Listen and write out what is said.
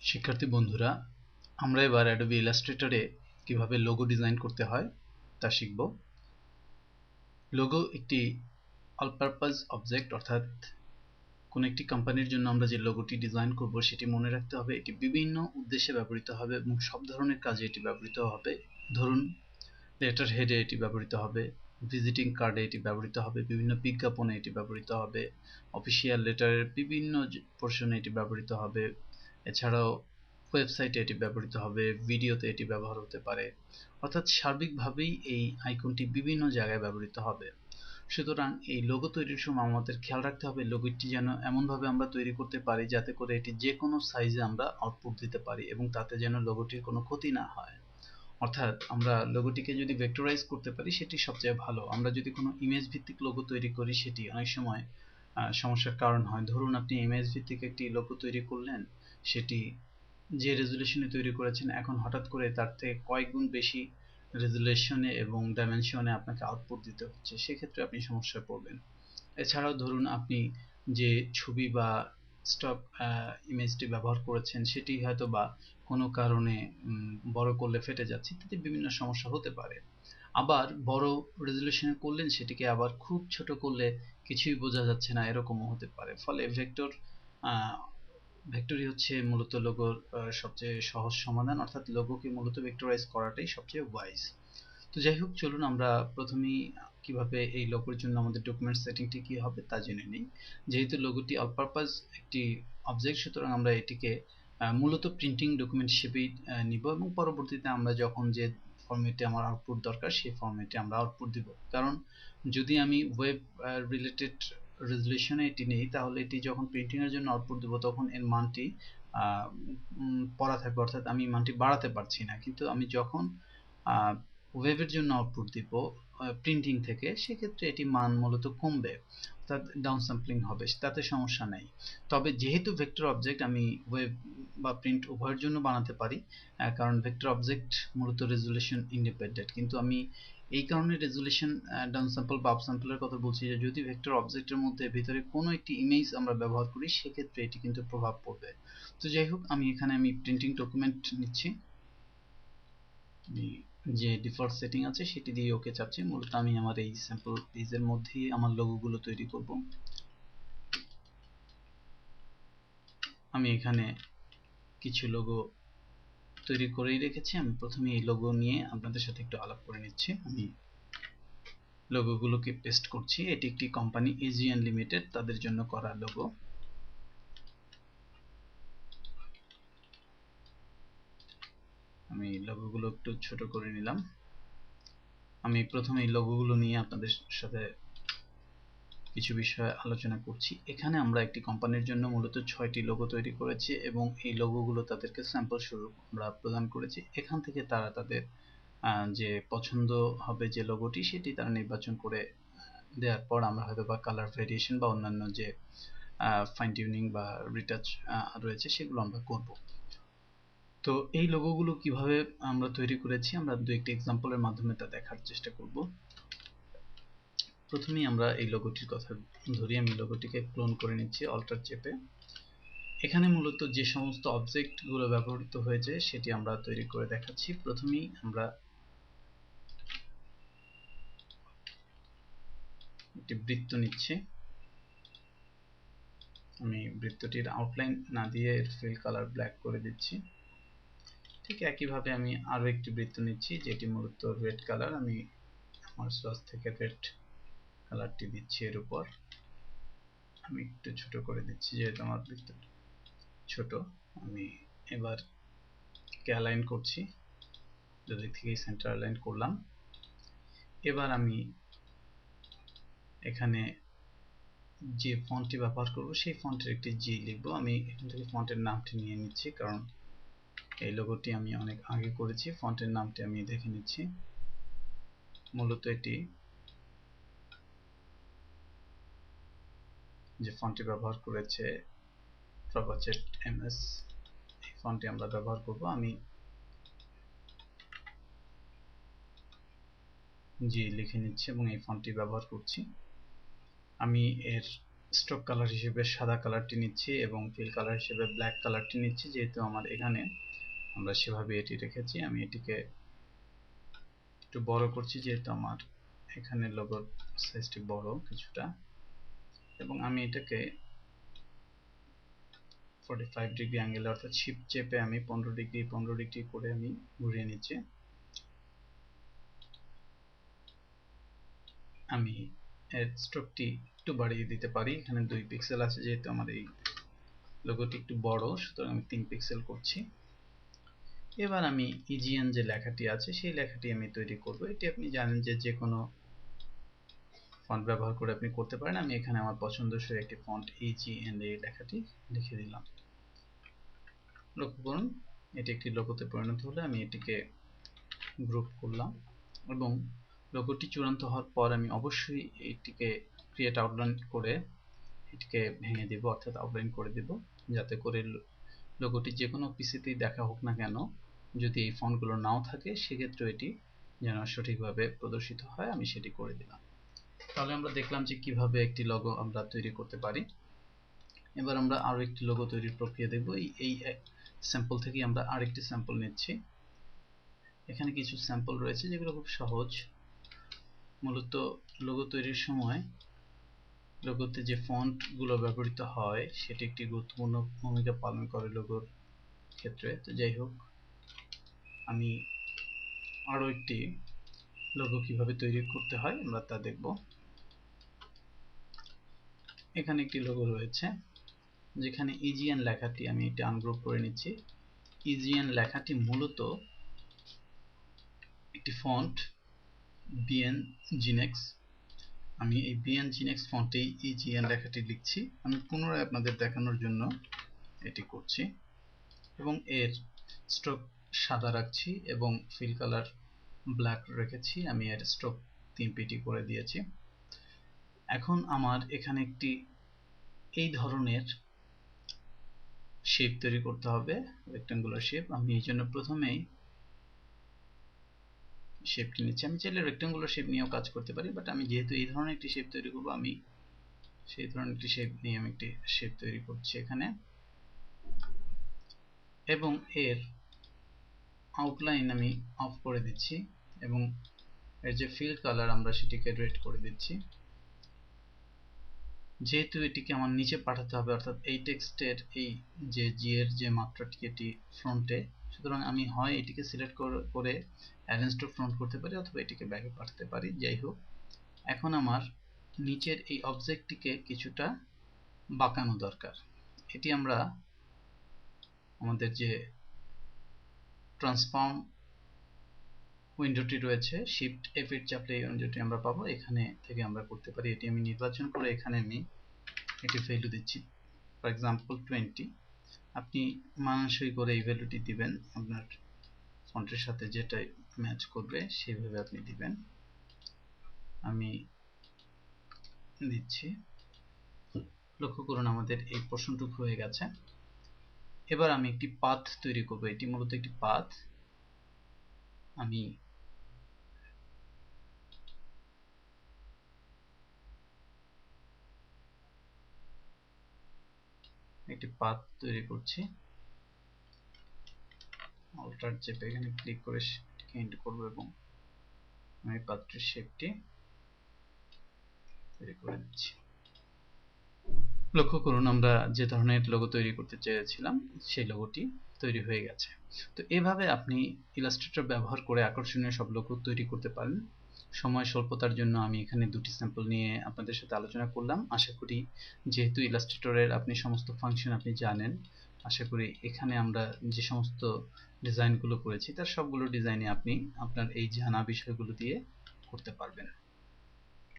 শিক্ষার্থী বন্ধুরা, আমরা এবার অ্যাডোবি ইলাস্ট্রেটরে কিভাবে লোগো ডিজাইন করতে হয় তা শিখব। লোগো একটি অল পারপাস অবজেক্ট, অর্থাৎ কোনো একটি কোম্পানির জন্য আমরা যে লোগোটি ডিজাইন করব সেটি মনে রাখতে হবে এটি বিভিন্ন উদ্দেশ্যে ব্যবহৃত হবে এবং সব ধরনের কাজে এটি ব্যবহৃত হবে। ধরুন, লেটার হেডে এটি ব্যবহৃত হবে, ভিজিটিং কার্ডে এটি ব্যবহৃত হবে, বিভিন্ন বিজ্ঞাপনে এটি ব্যবহৃত হবে, অফিসিয়াল লেটারের বিভিন্ন পোর্শনে এটি ব্যবহৃত হবে, এছাড়াও ওয়েবসাইটে এটি ব্যবহৃত হবে, ভিডিওতে এটি ব্যবহার হতে পারে। অর্থাৎ সার্বিকভাবেই এই আইকনটি বিভিন্ন জায়গায় ব্যবহৃত হবে। সুতরাং এই লোগো তৈরির সময় আমাদের খেয়াল রাখতে হবে লোগোটি যেন এমনভাবে আমরা তৈরি করতে পারি যাতে করে এটি যে কোনো সাইজে আমরা আউটপুট দিতে পারি এবং তাতে যেন লোগোটির কোনো ক্ষতি না হয়। অর্থাৎ আমরা লোগোটিকে যদি ভেক্টরাইজ করতে পারি সেটি সবচেয়ে ভালো। আমরা যদি কোনো ইমেজ ভিত্তিক লোগো তৈরি করি সেটি অনেক সময় সমস্যার কারণ হয়। ধরুন, আপনি ইমেজ ভিত্তিক একটি লোগো তৈরি করলেন, সেটি যে রেজুলেশনে তৈরি করেছেন এখন হঠাৎ করে তার থেকে কয়েক গুণ বেশি রেজুলেশনে এবং ডাইমেনশনে আপনাকে আউটপুট দিতে হচ্ছে, সেক্ষেত্রে আপনি সমস্যায় পড়বেন। এছাড়াও ধরুন, আপনি যে ছবি বা স্টক ইমেজটি ব্যবহার করেছেন সেটি হয়তো বা কোনো কারণে বড় করলে ফেটে যাচ্ছে, ইত্যাদি বিভিন্ন সমস্যা হতে পারে। আবার বড় রেজুলেশনে করলেন, সেটিকে আবার খুব ছোট করলে কিছুই বোঝা যাচ্ছে না, এরকমও হতে পারে। ফলে ভেক্টরই হচ্ছে মূলত লোগোর সবচেয়ে সহজ সমাধান, অর্থাৎ লোগোকে মূলত ভেক্টরাইজ করাটাই সবচেয়ে ওয়াইজ। তো যাই হোক, চলুন আমরা প্রথমেই কিভাবে এই লোগোর জন্য আমাদের ডকুমেন্ট সেটিংটি কি হবে তা জেনে নিই। যেহেতু লোগোটি অল পারপাস একটি অবজেক্ট, সুতরাং আমরা এটিকে মূলত প্রিন্টিং ডকুমেন্ট হিসেবেই নিব এবং পরবর্তীতে আমরা যখন যে ফরম্যাটে আমার আউটপুট দরকার সেই ফরম্যাটে আমরা আউটপুট দিব। কারণ যদি আমি ওয়েব রিলেটেড রেজুলেশনে এটি নেই, তাহলে এটি যখন প্রিন্টিং এর জন্য আউটপুট দেব তখন এর মানটি পড়া থাকবে, অর্থাৎ আমি মানটি বাড়াতে পারছি না। কিন্তু আমি যখন ওয়েবের জন্য আউটপুট দিব প্রিন্টিং থেকে, সেক্ষেত্রে এটি মান মূলত কমবে, অর্থাৎ ডাউন স্যাম্পলিং হবে, তাতে সমস্যা নেই। তবে যেহেতু ভেক্টর অবজেক্ট আমি ওয়েব বা প্রিন্ট উভয়ের জন্য বানাতে পারি, কারণ ভেক্টর অবজেক্ট মূলত রেজুলেশন ইন্ডিপেন্ডেন্ট। কিন্তু আমি এই কারণে রেজুলেশন ডাউন স্যাম্পল বা আপ স্যাম্পলের কথা বলছি যে যদি ভেক্টর অবজেক্টের মধ্যে ভিতরে কোনো একটি ইমেজ আমরা ব্যবহার করি সেক্ষেত্রে এটি কিন্তু প্রভাব পড়বে। তো যাই হোক, আমি এখানে প্রিন্টিং ডকুমেন্ট নিচ্ছি, যে ডিফল্ট সেটিং আছে সেটি দিয়ে ওকে চাচ্ছি। মূলত আমি আমার এই স্যাম্পল পেজের মধ্যেই আমার লোগোগুলো তৈরি করব। আমি এখানে কিছু লোগো তৈরি করেই রেখেছি। আমি প্রথমে এই লোগো নিয়ে আপনাদের সাথে একটু আলাপ করে নিচ্ছি। আমি লোগোগুলোকে পেস্ট করছি। এটি একটি কোম্পানি এজিএন লিমিটেড, তাদের জন্য করা লোগো। আমি লোগোগুলো একটু ছোট করে নিলাম। আমি প্রথমে এই লোগোগুলো নিয়ে আপনাদের সাথে কিছু বিষয়ে আলোচনা করছি। এখানে আমরা একটি কোম্পানির জন্য মূলত 6টি লোগো তৈরি করেছি এবং এই লোগোগুলো তাদেরকে স্যাম্পল স্বরূপ আমরা প্রদান করেছি। এখান থেকে তারা তাদের যে পছন্দ হবে যে লোগোটি সেটি তারা নির্বাচন করে দেওয়ার পর আমরা হয়তো বা কালার ভেরিয়েশন বা অন্যান্য যে ফাইন টিউনিং বা রিটাচ রয়েছে সেগুলো আমরা করব। তো এই লোগোগুলো কিভাবে আমরা তৈরি করেছি আমরা দু একটি এক্সাম্পলের মাধ্যমে তা দেখার চেষ্টা করব। প্রথমেই আমরা এই লোগোটির কথা ধরি। আমি লোগোটিকে ক্লোন করে নিচ্ছি অল্টার চেপে। এখানে মূলত যে সমস্ত অবজেক্টগুলো ব্যবহৃত হয়েছে সেটি আমরা তৈরি করে দেখাচ্ছি। প্রথমেই আমরা একটি বৃত্ত নিচ্ছি। আমি বৃত্তটির আউটলাইন না দিয়ে এর ফিল কালার ব্ল্যাক করে দিচ্ছি। ঠিক একইভাবে আমি আরো একটি বৃত্ত নিচ্ছি যেটি মূলত রেড কালার। আমি আমার সোর্স থেকে রেড কালারটি দিচ্ছি এর উপর। আমি একটু ছোট করে দিচ্ছি যেহেতু আমার বৃত্ত ছোট। আমি এবার অ্যালাইন করছি, দুদিক থেকে সেন্টার অ্যালাইন করলাম। এবার আমি এখানে যে ফন্টটি ব্যবহার করব সেই ফন্টের একটি জি লিখব। আমি এখান থেকে ফন্টের নামটি নিয়ে নিচ্ছি কারণ এই লোগোটি আমি অনেক আগে করেছি। ফন্টের নামটি আমি দেখে নিচ্ছি। মূলত এটি যে ফন্টটি ব্যবহার করেছে প্রবাচেট এমএস, এই ফন্টটি আমরা ব্যবহার করব। আমি জি লিখে নিচ্ছি এবং এই ফন্টটি ব্যবহার করছি। আমি এর স্ট্রোক কালার হিসেবে সাদা কালারটি নিচ্ছি এবং ফিল কালার হিসেবে ব্ল্যাক কালারটি নিচ্ছি, যেহেতু আমার এখানে আমরা সেভাবে এটি রেখেছি। আমি এটিকে একটু বড় করছি, যেহেতু আমার এখানে লোগোর সাইজটি বড় কিছুটা, এবং আমি এটাকে 45 ডিগ্রি অ্যাঙ্গেলে অর্থাৎ শিফট চেপে আমি 15 ডিগ্রি করে আমি ঘুরিয়ে নিচ্ছি। আমি এর স্ট্রোকটি একটু বাড়িয়ে দিতে পারি, এখানে 2 পিক্সেল আছে, যেহেতু আমার এই লোগোটি একটু বড়, সুতরাং আমি 3 পিক্সেল করছি। এবার আমি ইজিএন যে লেখাটি আছে সেই লেখাটি আমি তৈরি করব। এটি আপনি জানেন যে কোনো ফন্ট ব্যবহার করে আপনি করতে পারেন। আমি এখানে আমার পছন্দসই একটি ফন্ট ইজিএন এই লেখাটি লিখে দিলাম। লক্ষ্য করুন এটি একটি লোগোতে পরিণত হলে আমি এটিকে গ্রুপ করলাম, এবং লোগোটি চূড়ান্ত হওয়ার পর আমি অবশ্যই এটিকে ক্রিয়েট আউটলাইন করে এটিকে ভেঙে দেব, অর্থাৎ আউটলাইন করে দেব, যাতে করে লোগোটি যে কোনো পিসিতেই দেখা হোক না কেন, যদি এই ফন্টগুলো নাও থাকে সেক্ষেত্রে এটি যেন সঠিকভাবে প্রদর্শিত হয়, আমি সেটি করে দিলাম। তাহলে আমরা দেখলাম যে কিভাবে একটি লোগো আমরা তৈরি করতে পারি। এবার আমরা আরো একটি লোগো তৈরির প্রক্রিয়া দেখব। এই স্যাম্পল থেকে আমরা আরেকটি স্যাম্পল নিচ্ছি। এখানে কিছু স্যাম্পল রয়েছে যেগুলো খুব সহজ। মূলত লোগো তৈরির সময় লোগোতে যে ফন্ট গুলো ব্যবহৃত হয় সেটি একটি গুরুত্বপূর্ণ ভূমিকা পালন করে লোগোর ক্ষেত্রে। তো যাই হোক, আমি আরো একটি লোগো কিভাবে তৈরি করতে হয় আমরা তা দেখব। এখানে একটি লোগো রয়েছে যেখানে ইজিএন লেখাটি, আমি এটা আনগ্রুপ করে নিচ্ছি। ইজিএন লেখাটি মূলত একটি ফন্ট বিএন জিনেক্স। আমি এই বিএন জিনেক্স ফন্টেই ইজিএন লেখাটি লিখছি। আমি পুনরায় আপনাদের দেখানোর জন্য এটি করছি, এবং এর স্ট্রোক সাদা রাখছি এবং ফিল কালার ব্ল্যাক রেখেছি। আমি এর স্ট্রোক 3 পিটি করে দিয়েছি। এখন আমার এখানে একটি এই ধরনের শেপ তৈরি করতে হবে, রেক্ট্যাঙ্গুলার শেপ। আমি এই জন্য প্রথমেই শেপটি নিচ্ছি। আমি চাইলে রেক্ট্যাঙ্গুলার শেপ নিয়েও কাজ করতে পারি, বাট আমি যেহেতু এই ধরনের একটি শেপ তৈরি করব, আমি সেই ধরনের একটি শেপ নিয়ে আমি একটি শেপ তৈরি করছি এখানে, এবং এর আউটলাইন আমি অফ করে দিচ্ছি, এবং এর যে ফিল কালার আমরা সেটিকে রেড করে দিচ্ছি। যেহেতু এটিকে আমার নিচে পাঠাতে হবে, অর্থাৎ এই টেক্সটের এই যে জি এর যে মাত্রাটি এটি ফ্রন্টে, সুতরাং আমি হয় এটিকে সিলেক্ট করে অ্যারেঞ্জ টু ফ্রন্ট করতে পারি, অথবা এটিকে ব্যাকে পাঠাতে পারি। যাই হোক, এখন আমার নিচের এই অবজেক্টটিকে কিছুটা বাঁকানো দরকার। এটি আমরা আমাদের যে ট্রান্সফর্ম উইন্ডোটি রয়েছে, শিফট F8 চাপলে এই উইন্ডোটি আমরা পাবো, এখানে থেকে আমরা করতে পারি। এটি আমি নির্বাচন করে এখানে আমি একটি ভ্যালু দিচ্ছি, ফর এক্সাম্পল 20। আপনি মানানসই করে এই ভ্যালুটি দিবেন, আপনার ফন্টের সাথে যেটা ম্যাচ করবে সেইভাবে আপনি দিবেন। আমি দিচ্ছি। লক্ষ্য করুন আমাদের এই পোর্শনটুকু হয়ে গেছে। এবার আমি একটি পাথ তৈরি করব। এটি মূলত একটি পাথ। আমি একটি পাথ তৈরি করছি। অল্টার চেপে এখানে ক্লিক করে সেটিকে এন্ড করব, এবং আমি পাথটির শেপটি তৈরি করে দিচ্ছি। লক্ষ্য করুন আমরা যে ধরনের লোগো তৈরি করতে চেয়েছিলাম সেই লোগোটি তৈরি হয়ে গেছে। তো এভাবে আপনি ইলাস্ট্রেটর ব্যবহার করে আকর্ষণীয় সব লোগো তৈরি করতে পারেন। সময় স্বল্পতার জন্য আমি এখানে দুটি স্যাম্পল নিয়ে আপনাদের সাথে আলোচনা করলাম। আশা করি যেহেতু ইলাস্ট্রেটরের আপনি সমস্ত ফাংশন আপনি জানেন, আশা করি এখানে আমরা যে সমস্ত ডিজাইনগুলো করেছি তার সবগুলো ডিজাইনে আপনি আপনার এই জানা বিষয়গুলো দিয়ে করতে পারবেন।